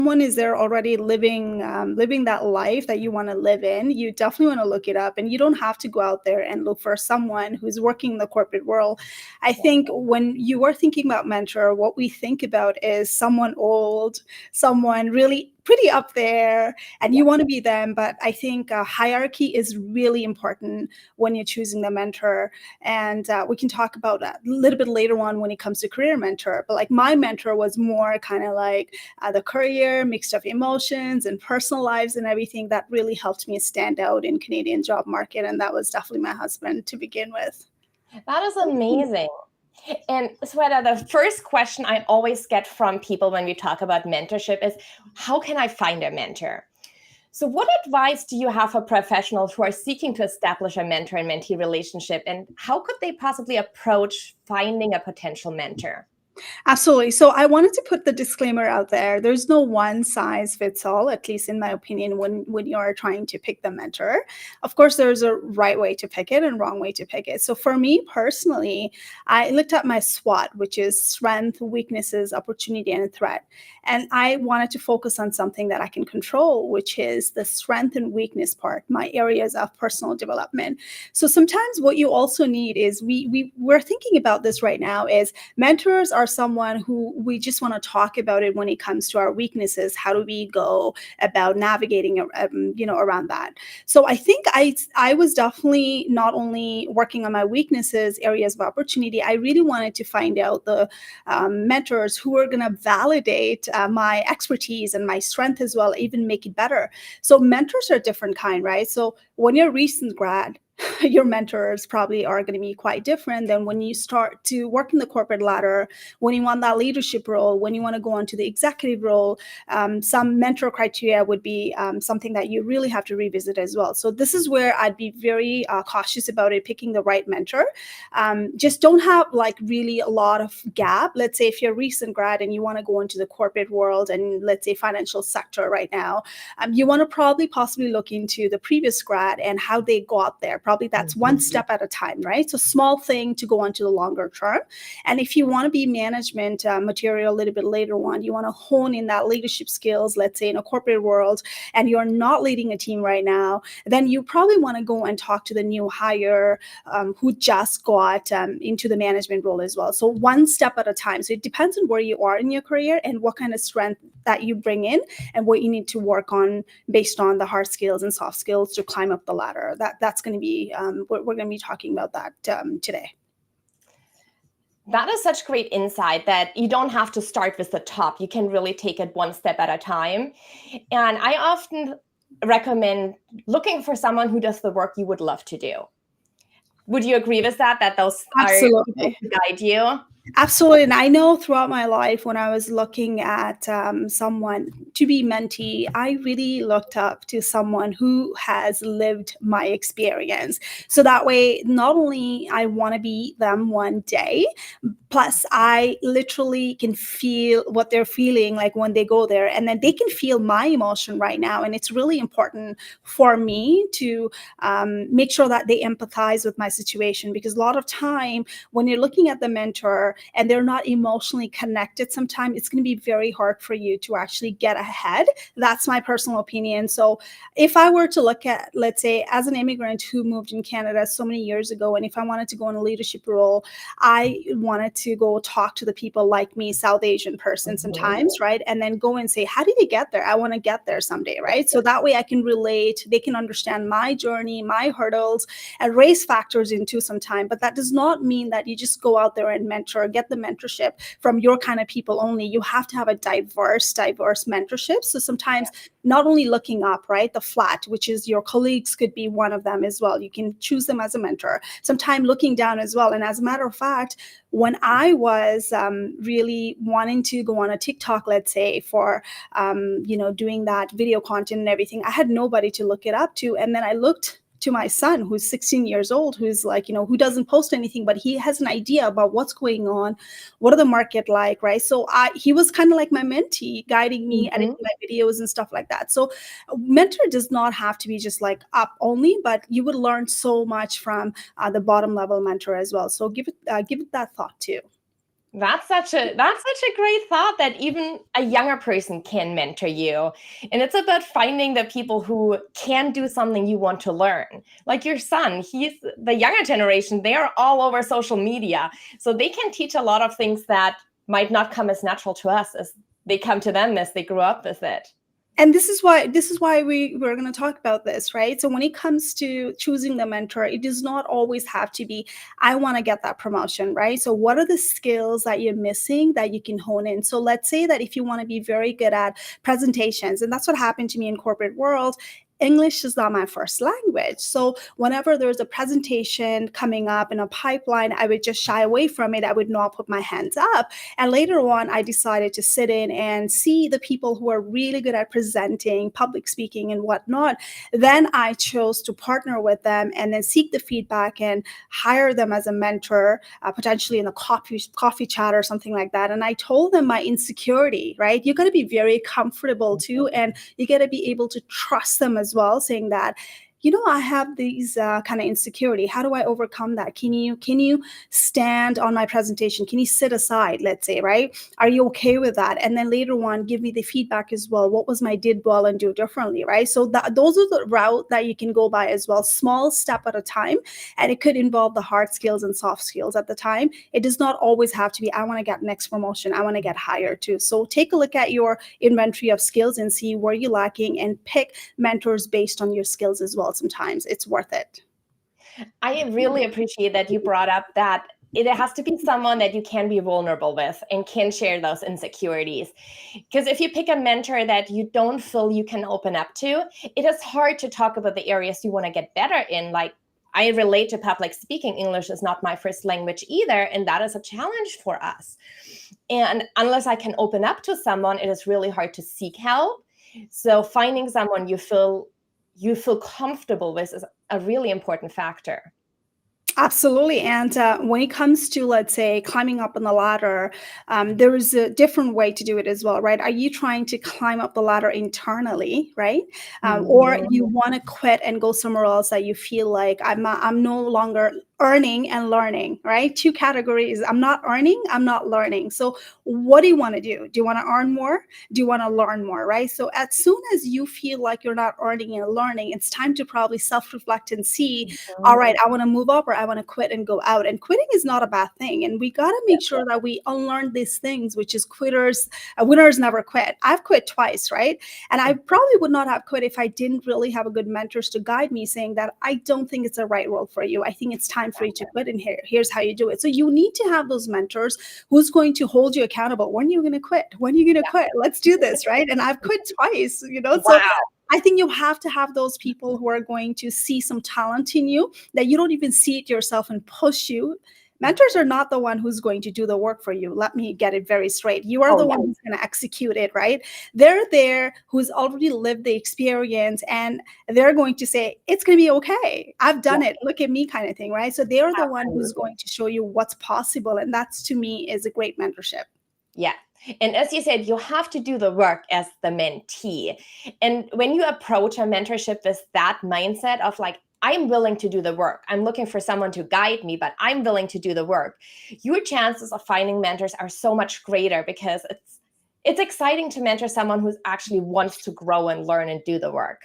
someone is there already living that life that you want to live in, you definitely want to look it up, and you don't have to go out there and look for someone who's working in the corporate world. I think when you are thinking about mentor, what we think about is someone old, someone really pretty up there, and you want to be them. But I think hierarchy is really important when you're choosing the mentor, and we can talk about that a little bit later on when it comes to career mentor. But like my mentor was more kind of like the career mixed of emotions and personal lives and everything that really helped me stand out in Canadian job market, and that was definitely my husband to begin with. That is amazing. And Sweta, the first question I always get from people when we talk about mentorship is, how can I find a mentor? So what advice do you have for professionals who are seeking to establish a mentor and mentee relationship, and how could they possibly approach finding a potential mentor? Absolutely. So I wanted to put the disclaimer out there. There's no one size fits all, at least in my opinion, when you're trying to pick the mentor. Of course, there's a right way to pick it and wrong way to pick it. So for me personally, I looked at my SWOT, which is strength, weaknesses, opportunity, and threat. And I wanted to focus on something that I can control, which is the strength and weakness part, my areas of personal development. So sometimes what you also need is we're thinking about this right now is mentors are someone who we just want to talk about it when it comes to our weaknesses. How do we go about navigating, around that? So I think I was definitely not only working on my weaknesses, areas of opportunity. I really wanted to find out the mentors who are going to validate my expertise and my strength as well, even make it better. So mentors are a different kind, right? So when you're a recent grad, your mentors probably are going to be quite different than when you start to work in the corporate ladder, when you want that leadership role, when you want to go on to the executive role. Some mentor criteria would be something that you really have to revisit as well. So this is where I'd be very cautious about it, picking the right mentor. Just don't have like really a lot of gap. Let's say if you're a recent grad and you want to go into the corporate world and let's say financial sector right now, you want to probably possibly look into the previous grad and how they got there. Probably that's one step at a time, right? So small thing to go on to the longer term. And if you want to be management material a little bit later on, you want to hone in that leadership skills, let's say in a corporate world, and you're not leading a team right now, then you probably want to go and talk to the new hire who just got into the management role as well. So one step at a time. So it depends on where you are in your career and what kind of strength that you bring in and what you need to work on based on the hard skills and soft skills to climb up the ladder. That's going to be we're going to be talking about that today. That is such great insight that you don't have to start with the top. You can really take it one step at a time. And I often recommend looking for someone who does the work you would love to do. Would you agree with that? That those Absolutely. are to guide you? Absolutely. And I know throughout my life, when I was looking at someone to be mentee, I really looked up to someone who has lived my experience. So that way, not only I want to be them one day, plus I literally can feel what they're feeling like when they go there. And then they can feel my emotion right now. And it's really important for me to make sure that they empathize with my situation, because a lot of time when you're looking at the mentor and they're not emotionally connected, sometimes it's going to be very hard for you to actually get ahead. That's my personal opinion. So if I were to look at, let's say, as an immigrant who moved in Canada so many years ago, and if I wanted to go in a leadership role, I wanted to go talk to the people like me, South Asian person sometimes, right? And then go and say, how did you get there? I want to get there someday, right? So that way I can relate, they can understand my journey, my hurdles, and race factors into some time. But that does not mean that you just go out there and mentor, get the mentorship from your kind of people only. You have to have a diverse mentorship. So sometimes not only looking up, right, the flat, which is your colleagues could be one of them as well. You can choose them as a mentor. Sometimes looking down as well. And as a matter of fact, when I was really wanting to go on a TikTok, let's say, for, doing that video content and everything, I had nobody to look it up to. And then I looked to my son, who's 16 years old, who's like, who doesn't post anything, but he has an idea about what's going on, what are the market like, right? So he was kind of like my mentee, guiding me, editing my videos and stuff like that. So mentor does not have to be just like up only, but you would learn so much from the bottom level mentor as well. So give it that thought too. That's such a great thought that even a younger person can mentor you. And it's about finding the people who can do something you want to learn. Like your son, he's the younger generation, they are all over social media. So they can teach a lot of things that might not come as natural to us as they come to them as they grew up with it. And this is why we're going to talk about this, right? So when it comes to choosing the mentor, it does not always have to be, I want to get that promotion, right? So what are the skills that you're missing that you can hone in? So let's say that if you want to be very good at presentations, and that's what happened to me in corporate world, English is not my first language. So whenever there's a presentation coming up in a pipeline, I would just shy away from it. I would not put my hands up. And later on, I decided to sit in and see the people who are really good at presenting, public speaking, and whatnot. Then I chose to partner with them and then seek the feedback and hire them as a mentor, potentially in a coffee chat or something like that. And I told them my insecurity, right? You got to be very comfortable too, and you got to be able to trust them as well, saying that, I have these kind of insecurity. How do I overcome that? Can you stand on my presentation? Can you sit aside, let's say, right? Are you okay with that? And then later on, give me the feedback as well. What was my did well and do differently, right? So those are the route that you can go by as well, small step at a time. And it could involve the hard skills and soft skills at the time. It does not always have to be, I want to get next promotion. I want to get higher too. So take a look at your inventory of skills and see where you're lacking and pick mentors based on your skills as well. Sometimes it's worth it. I really appreciate that you brought up that it has to be someone that you can be vulnerable with and can share those insecurities. Because if you pick a mentor that you don't feel you can open up to, it is hard to talk about the areas you want to get better in. Like, I relate to public speaking. English is not my first language either, and that is a challenge for us. And unless I can open up to someone, it is really hard to seek help. So finding someone you feel comfortable with is a really important factor. Absolutely. And when it comes to, let's say, climbing up on the ladder, there is a different way to do it as well, right? Are you trying to climb up the ladder internally, right? Or you want to quit and go somewhere else that you feel like I'm no longer earning and learning, right? Two categories. I'm not earning, I'm not learning. So what do you want to do? Do you want to earn more? Do you want to learn more, right? So as soon as you feel like you're not earning and learning, it's time to probably self-reflect and see, all right, I want to move up or I want to quit and go out. And quitting is not a bad thing. And we got to make sure that we unlearn these things, which is winners never quit. I've quit twice, right? And I probably would not have quit if I didn't really have a good mentors to guide me, saying that I don't think it's the right role for you. I think it's time for you to quit, and here's how you do it. So you need to have those mentors who's going to hold you accountable. When are you going to quit? When are you going to quit? Let's do this, right? And I've quit twice, Wow. So I think you have to have those people who are going to see some talent in you that you don't even see it yourself and push you. Mentors are not the one who's going to do the work for you. Let me get it very straight. You are the one who's going to execute it, right? They're there who's already lived the experience, and they're going to say, it's going to be okay. I've done it. Look at me, kind of thing, right? So they're the one who's going to show you what's possible. And that's, to me, is a great mentorship. Yeah. And as you said, you have to do the work as the mentee. And when you approach a mentorship with that mindset of like, I'm willing to do the work, I'm looking for someone to guide me, but I'm willing to do the work, your chances of finding mentors are so much greater, because it's exciting to mentor someone who actually wants to grow and learn and do the work.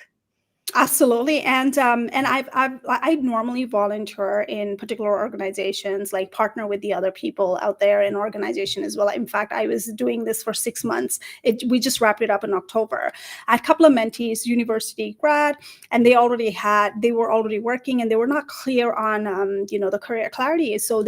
Absolutely. And I normally volunteer in particular organizations, like partner with the other people out there in organization as well. In fact, I was doing this for 6 months. We just wrapped it up in October. I had a couple of mentees, university grad, and they were already working, and they were not clear on the career clarity. So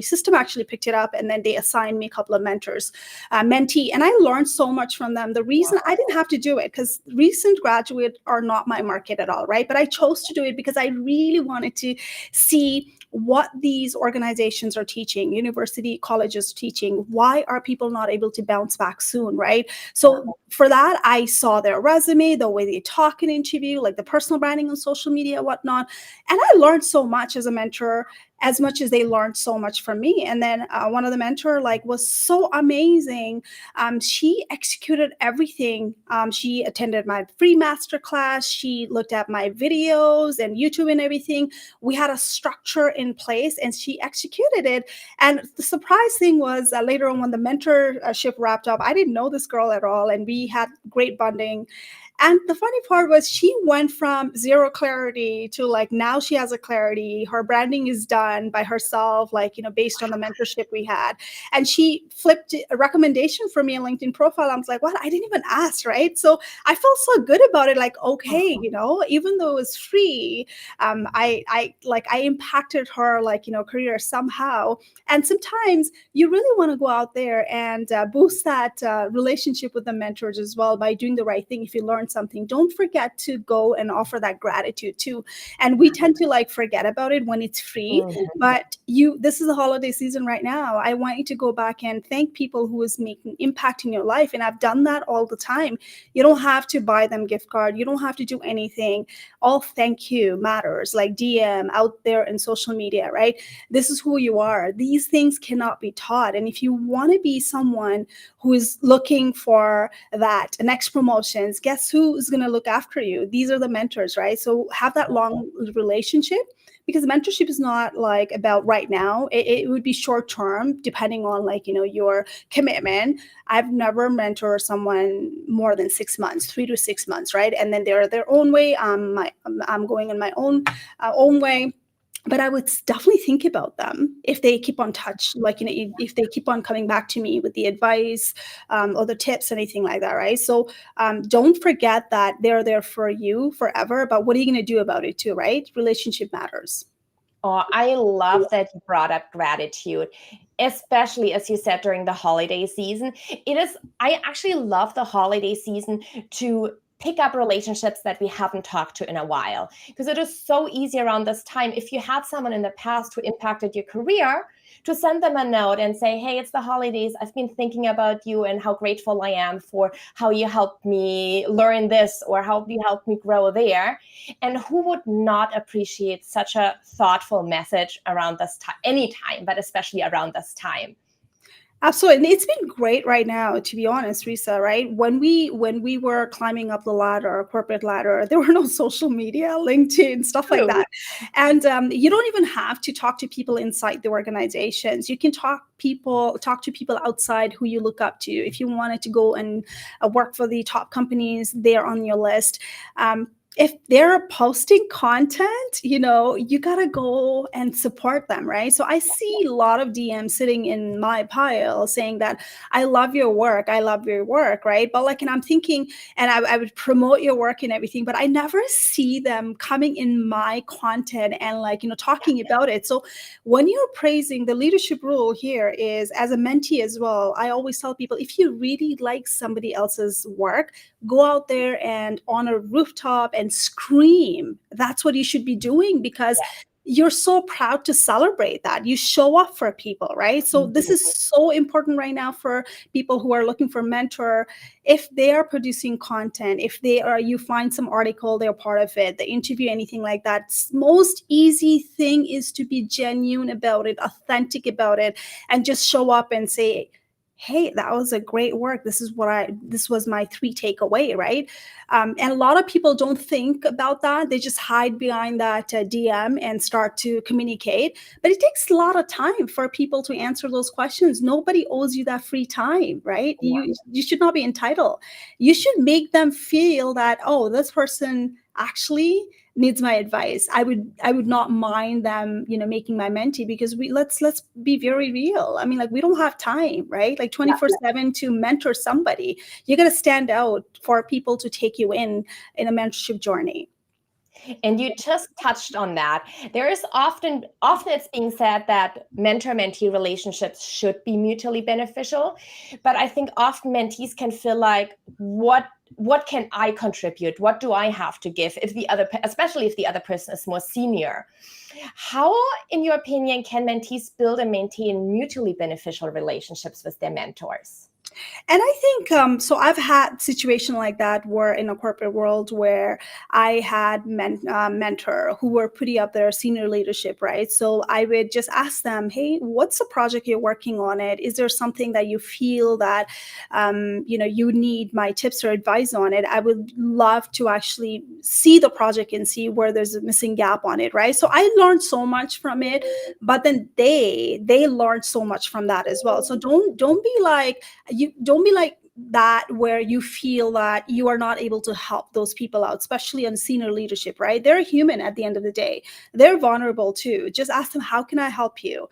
system actually picked it up, and then they assigned me a couple of mentee, and I learned so much from them. The reason I didn't have to do it, because recent graduates are not my market at all, right? But I chose to do it because I really wanted to see what these organizations are teaching, university colleges teaching. Why are people not able to bounce back soon, right? So for that, I saw their resume, the way they talk in interview, like the personal branding on social media, whatnot. And I learned so much as a mentor. as much as they learned so much from me. And then one of the mentor like was so amazing. She executed everything. She attended my free masterclass. She looked at my videos and YouTube and everything. We had a structure in place and she executed it. And the surprise thing was later on when the mentorship wrapped up, I didn't know this girl at all. And we had great bonding. And the funny part was she went from zero clarity to like now she has a clarity. Her branding is done by herself, like, based on the mentorship we had. And she flipped a recommendation for me on LinkedIn profile. I was like, what? I didn't even ask, right? So I felt so good about it. Like, okay, even though it was free, I impacted her career somehow. And sometimes you really want to go out there and boost that relationship with the mentors as well by doing the right thing. If you learn something, don't forget to go and offer that gratitude too. And we tend to forget about it when it's free. But this is the holiday season right now. I want you to go back and thank people who is making impact in your life. And I've done that all the time. You don't have to buy them gift card. You don't have to do anything. All thank you matters, like DM out there in social media, right? This is who you are. These things cannot be taught. And if you want to be someone who is looking for that next promotions, guess who's going to look after you? These are the mentors, right? So have that long relationship, because mentorship is not about right now. It would be short term depending on your commitment. I've never mentored someone more than 6 months, 3 to 6 months, right? And then they're their own way. I'm going in my own way. But I would definitely think about them if they keep on touch, if they keep on coming back to me with the advice or the tips, anything like that, right? So don't forget that they're there for you forever, but what are you going to do about it too, right? Relationship matters. Oh, I love that you brought up gratitude, especially as you said during the holiday season. I actually love the holiday season to pick up relationships that we haven't talked to in a while, because it is so easy around this time, if you had someone in the past who impacted your career, to send them a note and say, hey, it's the holidays. I've been thinking about you and how grateful I am for how you helped me learn this or how you helped me grow there. And who would not appreciate such a thoughtful message around this time, anytime, but especially around this time? Absolutely. And it's been great right now, to be honest, Risa, right? When we were climbing up the ladder, corporate ladder, there were no social media, LinkedIn, stuff like that. And you don't even have to talk to people inside the organizations. You can talk to people outside who you look up to. If you wanted to go and work for the top companies, they're on your list. If they're posting content, you got to go and support them, right? So I see a lot of DMs sitting in my pile saying that I love your work, right? But and I'm thinking, and I would promote your work and everything, but I never see them coming in my content and talking about it. So when you're praising, the leadership rule here is, as a mentee as well, I always tell people, if you really like somebody else's work, go out there and on a rooftop and scream. That's what you should be doing, because you're so proud to celebrate that. You show up for people, right? So this is so important right now for people who are looking for mentor. If they are producing content, you find some article, they're part of it, the interview, anything like that, most easy thing is to be genuine about it, authentic about it, and just show up and say, hey, that was a great work. This was my 3 takeaway, right? And a lot of people don't think about that. They just hide behind that DM and start to communicate. But it takes a lot of time for people to answer those questions. Nobody owes you that free time, right? You should not be entitled. You should make them feel that, oh, this person actually needs my advice. I would not mind them, making my mentee, because let's be very real. I mean, we don't have time, right? 24/7 to mentor somebody. You got to stand out for people to take you in a mentorship journey. And you just touched on that. There is often it's being said that mentor-mentee relationships should be mutually beneficial, but I think often mentees can feel like, what can I contribute? What do I have to give? Especially if the other person is more senior. How, in your opinion, can mentees build and maintain mutually beneficial relationships with their mentors? And I think so. I've had situation like that where in a corporate world where I had mentor who were pretty up there, senior leadership, right? So I would just ask them, "Hey, what's the project you're working on? It is there something that you feel that you need my tips or advice on it? I would love to actually see the project and see where there's a missing gap on it, right?" So I learned so much from it, but then they learned so much from that as well. So don't be like you don't be like that where you feel that you are not able to help those people out, especially on senior leadership, right? They're human at the end of the day. They're vulnerable too. Just ask them, how can I help you?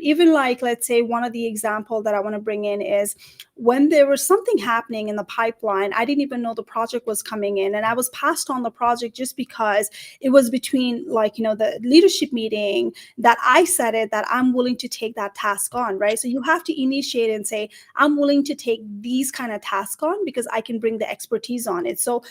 Even like, let's say one of the example that I want to bring in is when there was something happening in the pipeline, I didn't even know the project was coming in, and I was passed on the project just because it was between, like, the leadership meeting that I said it that I'm willing to take that task on, right? So you have to initiate and say, I'm willing to take these kind of tasks on because I can bring the expertise on it. So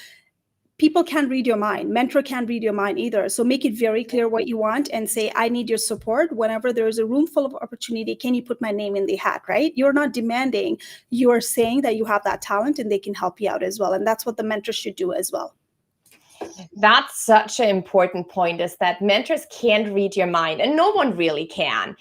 people can't read your mind. Mentor can't read your mind either. So make it very clear what you want and say, I need your support. Whenever there is a room full of opportunity, can you put my name in the hat, right? You're not demanding, you're saying that you have that talent and they can help you out as well. And that's what the mentor should do as well. That's such an important point, is that mentors can't read your mind, and no one really can.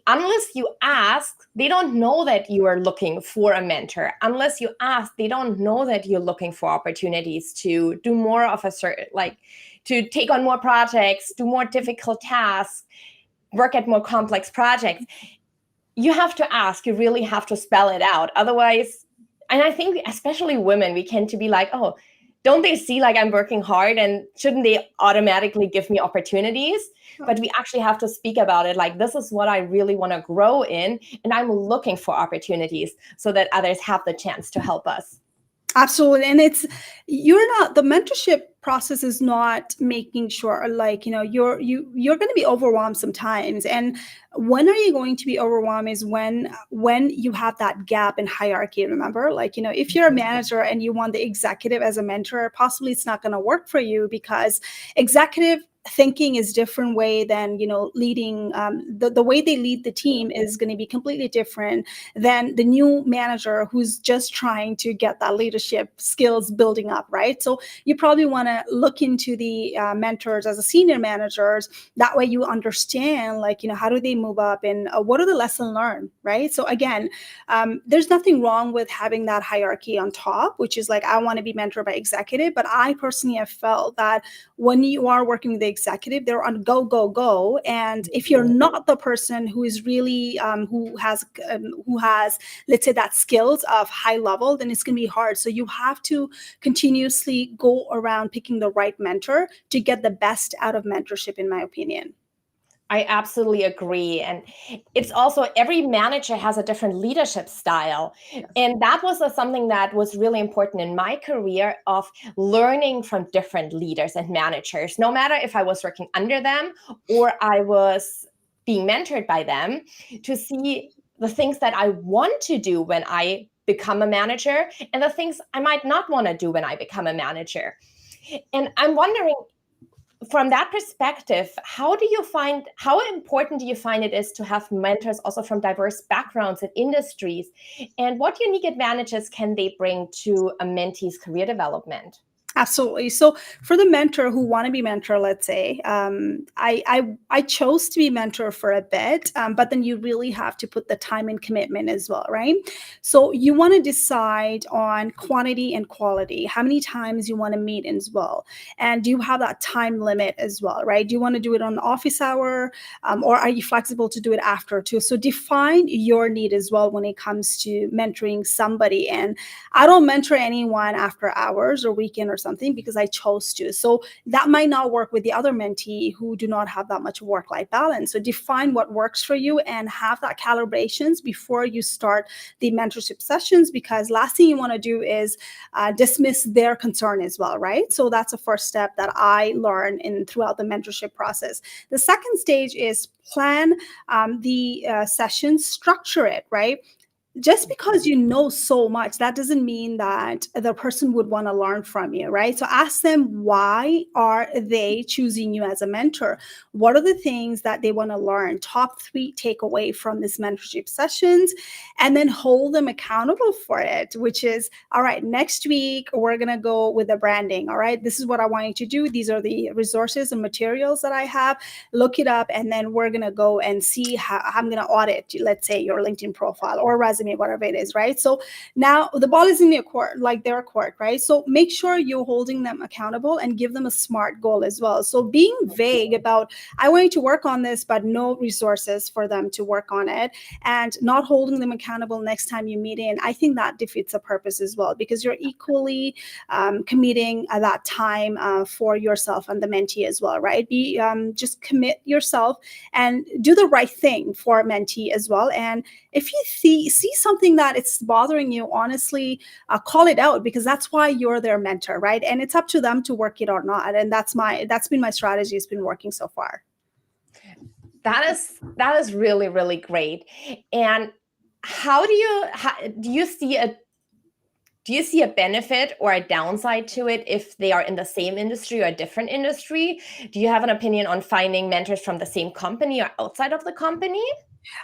Unless you ask, they don't know that you are looking for a mentor. Unless you ask, they don't know that you're looking for opportunities to do more of a certain, like to take on more projects, do more difficult tasks, work at more complex projects. You have to ask, you really have to spell it out. Otherwise, and I think especially women, we tend to be like, oh, don't they see like I'm working hard and shouldn't they automatically give me opportunities? But we actually have to speak about it like, this is what I really want to grow in, and I'm looking for opportunities so that others have the chance to help us. Absolutely. And the mentorship process is not making sure, like, you're going to be overwhelmed sometimes. And when are you going to be overwhelmed is when you have that gap in hierarchy. Remember, like, if you're a manager and you want the executive as a mentor, possibly it's not going to work for you because executive thinking is different way than leading. The way they lead the team is going to be completely different than the new manager who's just trying to get that leadership skills building up, right? So you probably want to look into the mentors as a senior managers. That way you understand, like, how do they move up and what are the lessons learned, right? So again, there's nothing wrong with having that hierarchy on top, which is like, I want to be mentored by executive. But I personally have felt that when you are working with the executive, they're on go, go, go. And if you're not the person who is really, who has, let's say, that skills of high level, then it's going to be hard. So you have to continuously go around picking the right mentor to get the best out of mentorship, in my opinion. I absolutely agree. And it's also, every manager has a different leadership style. And that was something that was really important in my career, of learning from different leaders and managers, no matter if I was working under them or I was being mentored by them, to see the things that I want to do when I become a manager and the things I might not want to do when I become a manager. And I'm wondering, from that perspective, how important do you find it is to have mentors also from diverse backgrounds and industries? And what unique advantages can they bring to a mentee's career development? Absolutely. So for the mentor who want to be mentor, let's say, I chose to be mentor for a bit, but then you really have to put the time and commitment as well, right? So you want to decide on quantity and quality, how many times you want to meet as well. And do you have that time limit as well, right? Do you want to do it on office hour, or are you flexible to do it after too? So define your need as well when it comes to mentoring somebody. And I don't mentor anyone after hours or weekend or something because I chose to. So that might not work with the other mentee who do not have that much work-life balance. So define what works for you and have that calibrations before you start the mentorship sessions, because last thing you want to do is dismiss their concern as well, right? So that's the first step that I learned throughout the mentorship process. The second stage is plan the session, structure it, right? just because you know so much, that doesn't mean that the person would want to learn from you, right? So ask them, why are they choosing you as a mentor? What are the things that they want to learn? Top 3 takeaway from this mentorship sessions, and then hold them accountable for it, which is, all right, next week we're going to go with the branding. All right, this is what I want you to do. These are the resources and materials that I have. Look it up, and then we're going to go and see how I'm going to audit, let's say, your LinkedIn profile or resume, whatever it is, right? So now the ball is in their court, their court, right? So make sure you're holding them accountable and give them a SMART goal as well. So being vague about, I want you to work on this, but no resources for them to work on it, and not holding them accountable next time you meet in, I think that defeats the purpose as well, because you're equally committing at that time for yourself and the mentee as well, right? Just commit yourself and do the right thing for a mentee as well. And if you see something that it's bothering you, honestly, call it out, because that's why you're their mentor, right? And it's up to them to work it or not. And that's been my strategy. It's been working so far. That is really, really great. And how do you see a benefit or a downside to it if they are in the same industry or a different industry? Do you have an opinion on finding mentors from the same company or outside of the company?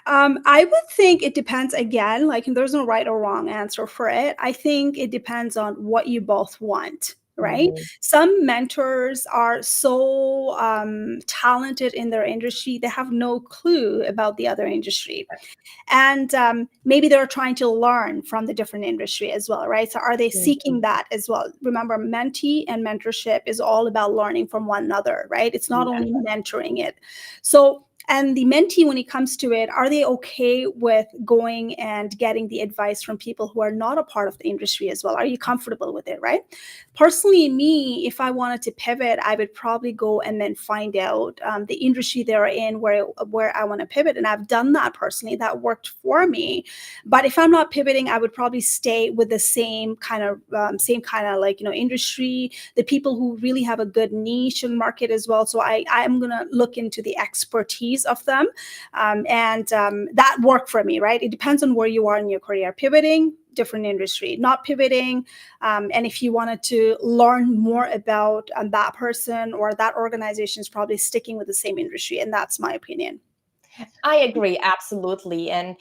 I would think it depends again, like there's no right or wrong answer for it. I think it depends on what you both want, right? Mm-hmm. Some mentors are so talented in their industry, they have no clue about the other industry. And maybe they're trying to learn from the different industry as well, right? So are they seeking that as well? Remember, mentee and mentorship is all about learning from one another, right? It's not only mentoring it. So, and the mentee, when it comes to it, are they okay with going and getting the advice from people who are not a part of the industry as well? Are you comfortable with it, right? Personally, me, if I wanted to pivot, I would probably go and then find out the industry they're in, where I want to pivot. And I've done that personally. That worked for me. But if I'm not pivoting, I would probably stay with the same kind of like, industry, the people who really have a good niche and market as well. So I'm going to look into the expertise of them. And that worked for me, right? It depends on where you are in your career. Pivoting, different industry. Not pivoting, and if you wanted to learn more about that person or that organization, is probably sticking with the same industry. And that's my opinion. I agree, absolutely. And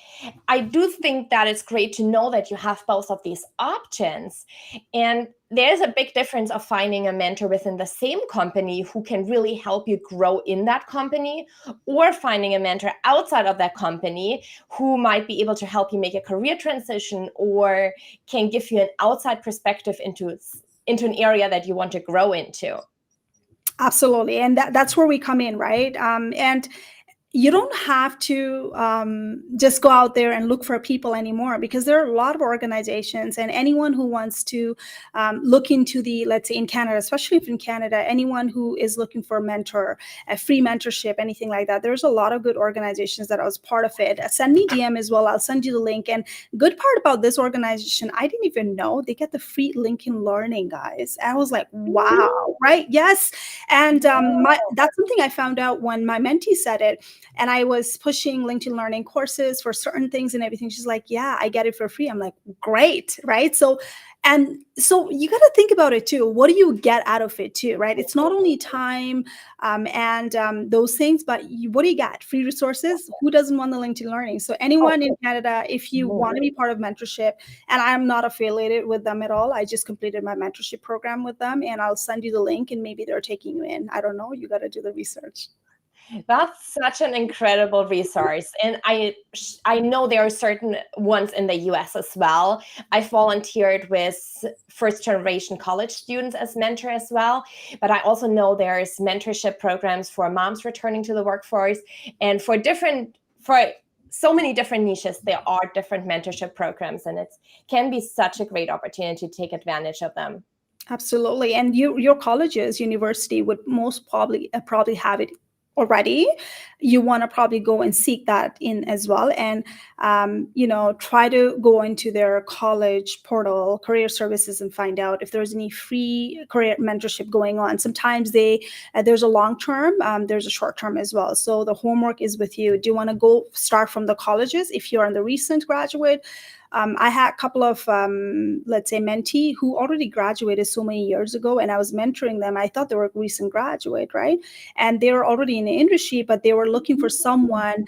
I do think that it's great to know that you have both of these options. And there's a big difference of finding a mentor within the same company who can really help you grow in that company, or finding a mentor outside of that company who might be able to help you make a career transition or can give you an outside perspective into an area that you want to grow into. Absolutely. And that's where we come in, right? And you don't have to just go out there and look for people anymore, because there are a lot of organizations, and anyone who wants to look into let's say in Canada, especially if in Canada, anyone who is looking for a mentor, a free mentorship, anything like that, there's a lot of good organizations that I was part of it. Send me DM as well. I'll send you the link. And good part about this organization, I didn't even know they get the free LinkedIn Learning, guys. I was like, wow, right? Yes. And that's something I found out when my mentee said it. And I was pushing LinkedIn Learning courses for certain things and everything. She's like, yeah, I get it for free. I'm like, great, right? So you got to think about it too. What do you get out of it too, right? It's not only time and those things, but what do you get? Free resources? Who doesn't want the LinkedIn Learning? So anyone in Canada, if you want to be part of mentorship, and I'm not affiliated with them at all, I just completed my mentorship program with them, and I'll send you the link, and maybe they're taking you in. I don't know. You got to do the research. That's such an incredible resource. And I know there are certain ones in the US as well. I volunteered with first generation college students as mentor as well. But I also know there's mentorship programs for moms returning to the workforce, and for so many different niches, there are different mentorship programs, and it can be such a great opportunity to take advantage of them. Absolutely. And your colleges, university would most probably have it already. You want to probably go and seek that in as well, and try to go into their college portal, career services, and find out if there's any free career mentorship going on. Sometimes there's a long term, there's a short term as well. So the homework is with you. Do you want to go start from the colleges if you're in the recent graduate? I had a couple of, let's say, mentee who already graduated so many years ago, and I was mentoring them. I thought they were a recent graduate, right? And they were already in the industry, but they were looking for someone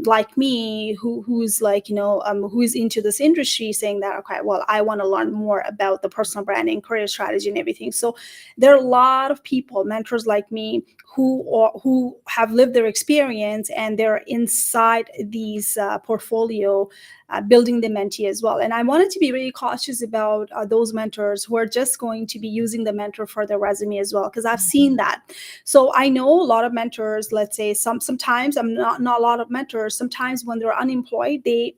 like me who's like, who's into this industry, saying that, okay, well, I want to learn more about the personal branding, career strategy, and everything. So there are a lot of people, mentors like me, who have lived their experience, and they're inside these portfolio building the mentee as well. And I wanted to be really cautious about those mentors who are just going to be using the mentor for their resume as well, because I've seen that. So I know a lot of mentors, let's say sometimes, I'm not a lot of mentors, sometimes when they're unemployed, they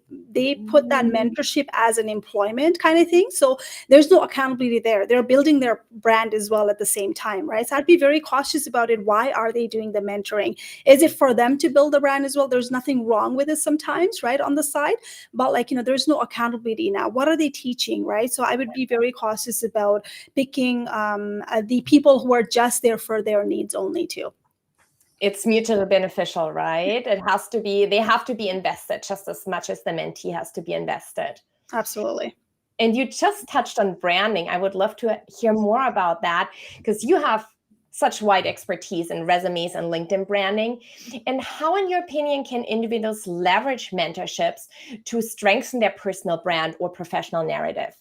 put that mentorship as an employment kind of thing. So there's no accountability there. They're building their brand as well at the same time, right? So I'd be very cautious about it. Why are they doing the mentoring? Is it for them to build the brand as well? There's nothing wrong with it sometimes, right, on the side. But there's no accountability now. What are they teaching, right? So I would be very cautious about picking the people who are just there for their needs only too. It's mutually beneficial, right? They have to be invested just as much as the mentee has to be invested. Absolutely. And you just touched on branding. I would love to hear more about that, because you have such wide expertise in resumes and LinkedIn branding. And how, in your opinion, can individuals leverage mentorships to strengthen their personal brand or professional narrative?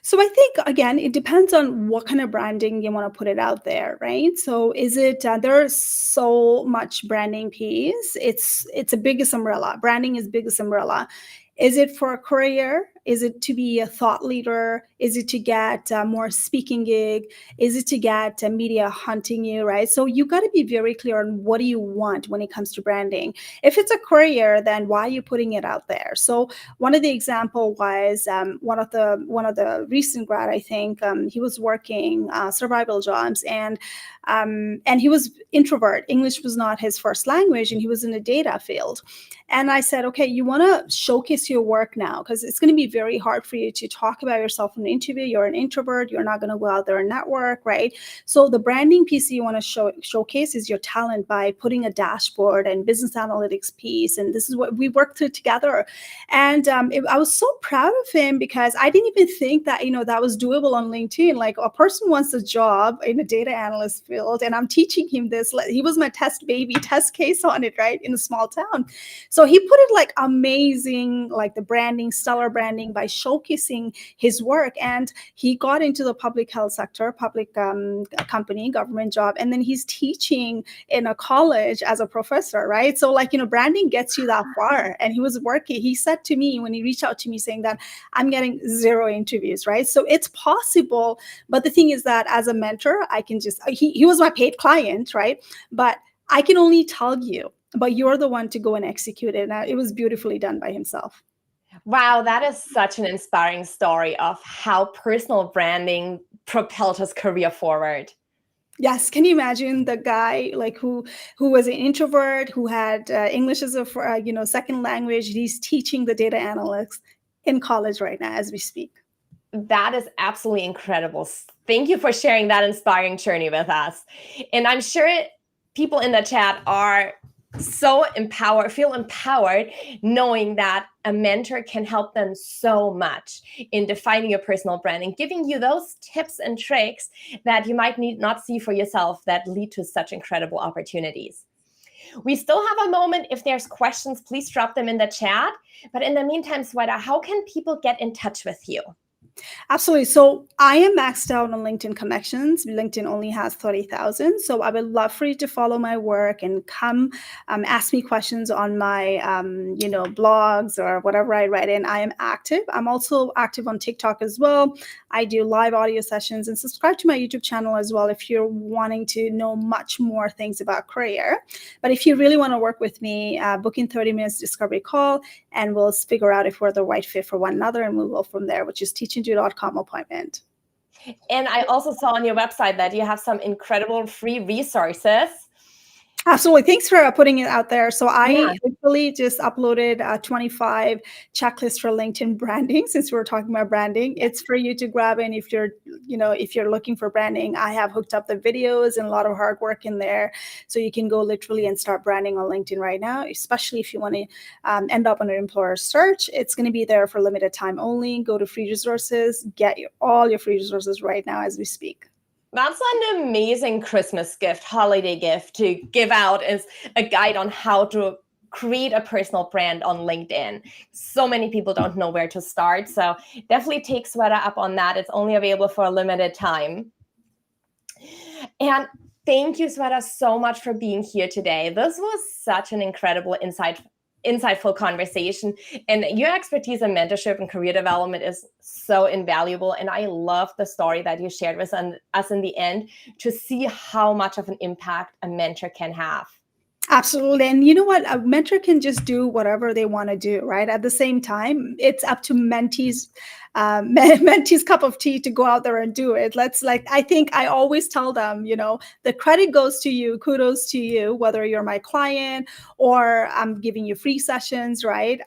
So I think, again, it depends on what kind of branding you want to put it out there, right? So is it, there's so much branding piece. It's a biggest umbrella. Branding is biggest umbrella. Is it for a career? Is it to be a thought leader? Is it to get more speaking gig? Is it to get media hunting you, right? So you got to be very clear on what do you want when it comes to branding. If it's a career, then why are you putting it out there? So one of the example was one of the recent grad, I think, he was working survival jobs, and he was introvert. English was not his first language, and he was in the data field. And I said, okay, you want to showcase your work now, because it's going to be very hard for you to talk about yourself in an interview. You're an introvert. You're not going to go out there and network, right? So the branding piece you want to showcase is your talent by putting a dashboard and business analytics piece. And this is what we worked through together. And I was so proud of him, because I didn't even think that, that was doable on LinkedIn. Like, a person wants a job in a data analyst field, and I'm teaching him this. He was my test case on it, right, in a small town. So he put it like amazing, like the branding, stellar branding, by showcasing his work. And he got into the public health sector, public company, government job. And then he's teaching in a college as a professor, right? So branding gets you that far. And he was working. He said to me when he reached out to me saying that I'm getting 0 interviews, right? So it's possible. But the thing is that as a mentor, I can just, he was my paid client, right? But I can only tell you, but you're the one to go and execute it. And it was beautifully done by himself. Wow, that is such an inspiring story of how personal branding propelled his career forward. Yes, can you imagine the guy who was an introvert, who had English as a second language? He's teaching the data analysts in college right now as we speak. That is absolutely incredible. Thank you for sharing that inspiring journey with us. And I'm sure people in the chat are so feel empowered, knowing that a mentor can help them so much in defining your personal brand and giving you those tips and tricks that you might not see for yourself, that lead to such incredible opportunities. We still have a moment. If there's questions, please drop them in the chat. But in the meantime, Sweta, how can people get in touch with you? Absolutely. So I am maxed out on LinkedIn connections. LinkedIn only has 30,000. So I would love for you to follow my work and come ask me questions on my, blogs or whatever I write in. I am active. I'm also active on TikTok as well. I do live audio sessions, and subscribe to my YouTube channel as well if you're wanting to know much more things about career. But if you really want to work with me, book in 30 minutes discovery call, and we'll figure out if we're the right fit for one another, and we'll go from there, which is teachingdo.com appointment. And I also saw on your website that you have some incredible free resources. Absolutely. Thanks for putting it out there. So Yeah. I literally just uploaded 25 checklists for LinkedIn branding. Since we're talking about branding, it's for you to grab in if you're, if you're looking for branding. I have hooked up the videos and a lot of hard work in there, so you can go literally and start branding on LinkedIn right now. Especially if you want to end up on an employer search, it's going to be there for limited time only. Go to free resources, get all your free resources right now as we speak. That's an amazing Christmas gift, holiday gift to give out as a guide on how to create a personal brand on LinkedIn. So many people don't know where to start. So definitely take Sweta up on that. It's only available for a limited time. And thank you, Sweta, so much for being here today. This was such an incredible insightful conversation, and your expertise in mentorship and career development is so invaluable. And I love the story that you shared with us in the end, to see how much of an impact a mentor can have. Absolutely. And you know what? A mentor can just do whatever they want to do, right? At the same time, it's up to mentee's cup of tea to go out there and do it. I think I always tell them, the credit goes to you, kudos to you, whether you're my client or I'm giving you free sessions, right?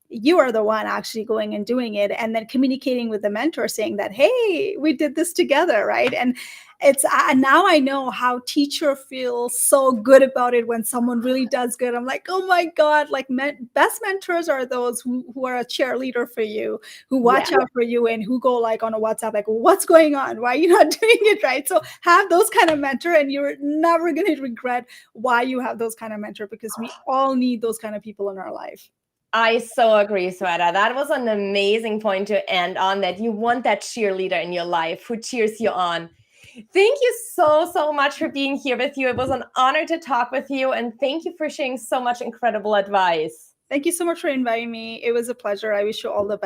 You are the one actually going and doing it, and then communicating with the mentor saying that, hey, we did this together, right? And it's now I know how teacher feels so good about it when someone really does good. I'm like, oh my God, like best mentors are those who are a cheerleader for you, who watch Yeah. out for you, and who go like on a WhatsApp, like, what's going on? Why are you not doing it right? So have those kind of mentor, and you're never going to regret why you have those kind of mentor, because we all need those kind of people in our life. I so agree, Sweta. That was an amazing point to end on, that you want that cheerleader in your life who cheers you on. Thank you so much for being here with you. It was an honor to talk with you, and thank you for sharing so much incredible advice. Thank you so much for inviting me. It was a pleasure. I wish you all the best.